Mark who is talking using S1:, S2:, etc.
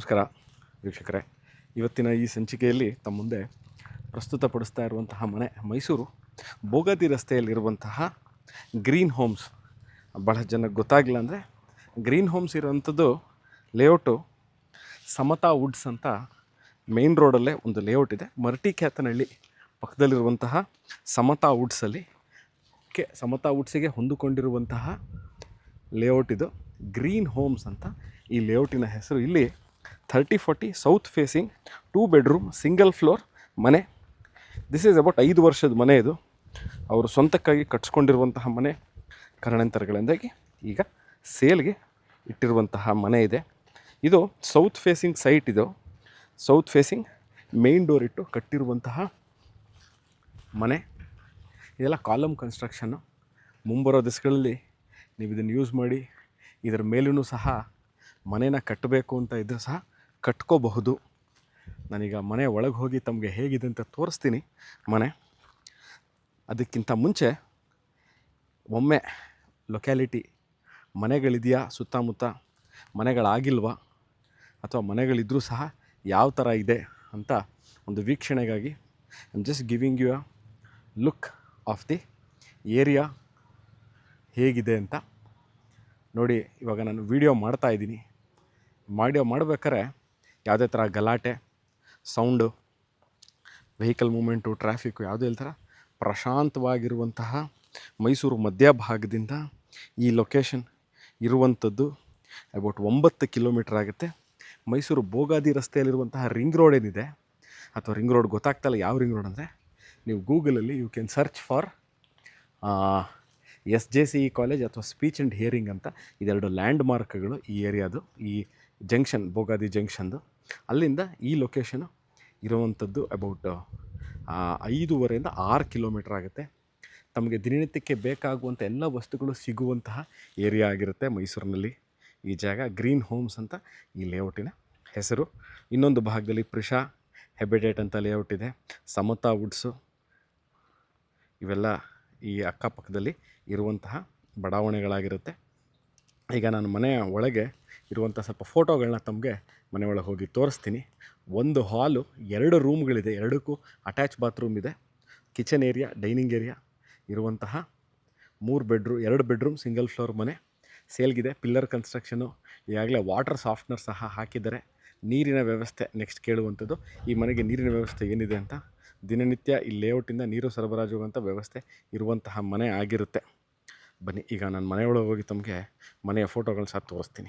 S1: ನಮಸ್ಕಾರ ವೀಕ್ಷಕರೇ. ಇವತ್ತಿನ ಈ ಸಂಚಿಕೆಯಲ್ಲಿ ತಮ್ಮ ಮುಂದೆ ಪ್ರಸ್ತುತಪಡಿಸ್ತಾ ಇರುವಂತಹ ಮನೆ ಮೈಸೂರು ಬೋಗಾದಿ ರಸ್ತೆಯಲ್ಲಿರುವಂತಹ ಗ್ರೀನ್ ಹೋಮ್ಸ್. ಭಾಳ ಜನಕ್ಕೆ ಗೊತ್ತಾಗಲಿಲ್ಲ ಅಂದರೆ ಗ್ರೀನ್ ಹೋಮ್ಸ್ ಇರೋವಂಥದ್ದು ಲೇಔಟು ಸಮತಾ ವುಡ್ಸ್ ಅಂತ ಮೇನ್ ರೋಡಲ್ಲೇ ಒಂದು ಲೇಔಟ್ ಇದೆ. ಮರಟಿಕ್ಯಾತನಹಳ್ಳಿ ಪಕ್ಕದಲ್ಲಿರುವಂತಹ ಸಮತಾ ವುಡ್ಸಲ್ಲಿ ಸಮತಾ ವುಡ್ಸಿಗೆ ಹೊಂದಿಕೊಂಡಿರುವಂತಹ ಲೇಔಟ್ ಇದು. ಗ್ರೀನ್ ಹೋಮ್ಸ್ ಅಂತ ಈ ಲೇಔಟಿನ ಹೆಸರು. ಇಲ್ಲಿ 3040 south facing 2 bedroom single floor ಮನೆ. ದಿಸ್ ಈಸ್ ಅಬೌಟ್ 5 ವರ್ಷದ ಮನೆ ಇದು. ಅವರು ಸ್ವಂತಕ್ಕಾಗಿ ಕಟ್ಸ್ಕೊಂಡಿರುವಂತಹ ಮನೆ. ಕಾರಣಾಂತರಗಳಿಂದಾಗಿ ಈಗ ಸೇಲ್ಗೆ ಇಟ್ಟಿರುವಂತಹ ಮನೆ ಇದೆ. ಇದು ಸೌತ್ ಫೇಸಿಂಗ್ ಸೈಟ್. ಇದು ಸೌತ್ ಫೇಸಿಂಗ್ ಮೇನ್ ಡೋರ್ ಇಟ್ಟು ಕಟ್ಟಿರುವಂತಹ ಮನೆ. ಇದೆಲ್ಲ ಕಾಲಮ್ ಕನ್ಸ್ಟ್ರಕ್ಷನ್ನು. ಮುಂಬರೋ ದಿವಸಗಳಲ್ಲಿ ನೀವು ಇದನ್ನು ಯೂಸ್ ಮಾಡಿ ಇದರ ಮೇಲೂ ಸಹ ಮನೇನ ಕಟ್ಟಬೇಕು ಅಂತ ಇದ್ದರೂ ಸಹ ಕಟ್ಕೋಬಹುದು. ನಾನೀಗ ಮನೆ ಒಳಗೆ ಹೋಗಿ ತಮಗೆ ಹೇಗಿದೆ ಅಂತ ತೋರಿಸ್ತೀನಿ ಮನೆ. ಅದಕ್ಕಿಂತ ಮುಂಚೆ ಒಮ್ಮೆ ಲೊಕ್ಯಾಲಿಟಿ ಮನೆಗಳಿದೆಯಾ, ಸುತ್ತಮುತ್ತ ಮನೆಗಳಾಗಿಲ್ವಾ, ಅಥವಾ ಮನೆಗಳಿದ್ದರೂ ಸಹ ಯಾವ ಥರ ಇದೆ ಅಂತ ಒಂದು ವೀಕ್ಷಣೆಗಾಗಿ I am just giving you a look of the area ಹೇಗಿದೆ ಅಂತ ನೋಡಿ. ಇವಾಗ ನಾನು ವಿಡಿಯೋ ಮಾಡ್ತಾಯಿದ್ದೀನಿ. ಮಾಡಬೇಕಾದ್ರೆ ಯಾವುದೇ ಥರ ಗಲಾಟೆ, ಸೌಂಡು, ವೆಹಿಕಲ್ ಮೂಮೆಂಟು, ಟ್ರಾಫಿಕ್ಕು ಯಾವುದೇ ಥರ ಪ್ರಶಾಂತವಾಗಿರುವಂತಹ ಮೈಸೂರು ಮಧ್ಯಭಾಗದಿಂದ ಈ ಲೊಕೇಶನ್ ಇರುವಂಥದ್ದು ಅಬೌಟ್ 9 ಕಿಲೋಮೀಟ್ರ್ ಆಗುತ್ತೆ. ಮೈಸೂರು ಬೋಗಾದಿ ರಸ್ತೆಯಲ್ಲಿರುವಂತಹ ರಿಂಗ್ ರೋಡ್ ಏನಿದೆ, ಅಥವಾ ರಿಂಗ್ ರೋಡ್ ಗೊತ್ತಾಗ್ತಾಯಿಲ್ಲ ಯಾವ ರಿಂಗ್ ರೋಡ್ ಅಂದರೆ, ನೀವು ಗೂಗಲಲ್ಲಿ you can search for SJCE college ಅಥವಾ ಸ್ಪೀಚ್ ಆ್ಯಂಡ್ ಹಿಯರಿಂಗ್ ಅಂತ. ಇದೆರಡು ಲ್ಯಾಂಡ್ ಮಾರ್ಕ್ಗಳು ಈ ಏರಿಯಾದು, ಈ ಜಂಕ್ಷನ್ ಬೋಗಾದಿ ಜಂಕ್ಷನ್ದು. ಅಲ್ಲಿಂದ ಈ ಲೊಕೇಶನು ಇರುವಂಥದ್ದು ಅಬೌಟ್ 5.5 to 6 ಕಿಲೋಮೀಟ್ರ್ ಆಗುತ್ತೆ. ತಮಗೆ ದಿನನಿತ್ಯಕ್ಕೆ ಬೇಕಾಗುವಂಥ ಎಲ್ಲ ವಸ್ತುಗಳು ಸಿಗುವಂತಹ ಏರಿಯಾ ಆಗಿರುತ್ತೆ ಮೈಸೂರಿನಲ್ಲಿ ಈ ಜಾಗ. ಗ್ರೀನ್ ಹೋಮ್ಸ್ ಅಂತ ಈ ಲೇಔಟಿನ ಹೆಸರು. ಇನ್ನೊಂದು ಭಾಗದಲ್ಲಿ ಪ್ರಿಷಾ ಹೆಬಿಟೇಟ್ ಅಂತ ಲೇಔಟ್ ಇದೆ. ಸಮತಾ ವುಡ್ಸು, ಇವೆಲ್ಲ ಈ ಅಕ್ಕಪಕ್ಕದಲ್ಲಿ ಇರುವಂತಹ ಬಡಾವಣೆಗಳಾಗಿರುತ್ತೆ. ಈಗ ನಾನು ಮನೆಯ ಒಳಗೆ ಇರುವಂಥ ಸ್ವಲ್ಪ ಫೋಟೋಗಳನ್ನ ತಮಗೆ ಮನೆ ಒಳಗೆ ಹೋಗಿ ತೋರಿಸ್ತೀನಿ. ಒಂದು ಹಾಲು, 2 ರೂಮ್ಗಳಿದೆ, 2ಕ್ಕೂ ಅಟ್ಯಾಚ್ ಬಾತ್ರೂಮ್ ಇದೆ. ಕಿಚನ್ ಏರಿಯಾ, ಡೈನಿಂಗ್ ಏರಿಯಾ ಇರುವಂತಹ 2 ಬೆಡ್ರೂಮ್ ಸಿಂಗಲ್ ಫ್ಲೋರ್ ಮನೆ ಸೇಲ್ಗಿದೆ. ಪಿಲ್ಲರ್ ಕನ್ಸ್ಟ್ರಕ್ಷನು, ಈಗಾಗಲೇ ವಾಟರ್ ಸಾಫ್ಟ್ನರ್ ಸಹ ಹಾಕಿದ್ದಾರೆ. ನೀರಿನ ವ್ಯವಸ್ಥೆ ನೆಕ್ಸ್ಟ್ ಕೇಳುವಂಥದ್ದು. ಈ ಮನೆಗೆ ನೀರಿನ ವ್ಯವಸ್ಥೆ ಏನಿದೆ ಅಂತ, ದಿನನಿತ್ಯ ಈ ಲೇಔಟಿಂದ ನೀರು ಸರಬರಾಜುವಂಥ ವ್ಯವಸ್ಥೆ ಇರುವಂತಹ ಮನೆ ಆಗಿರುತ್ತೆ. ಬನ್ನಿ ಈಗ ನಾನು ಮನೆಯೊಳಗೆ ಹೋಗಿ ತಮಗೆ ಮನೆಯ ಫೋಟೋಗಳನ್ನ ಸಹ ತೋರಿಸ್ತೀನಿ.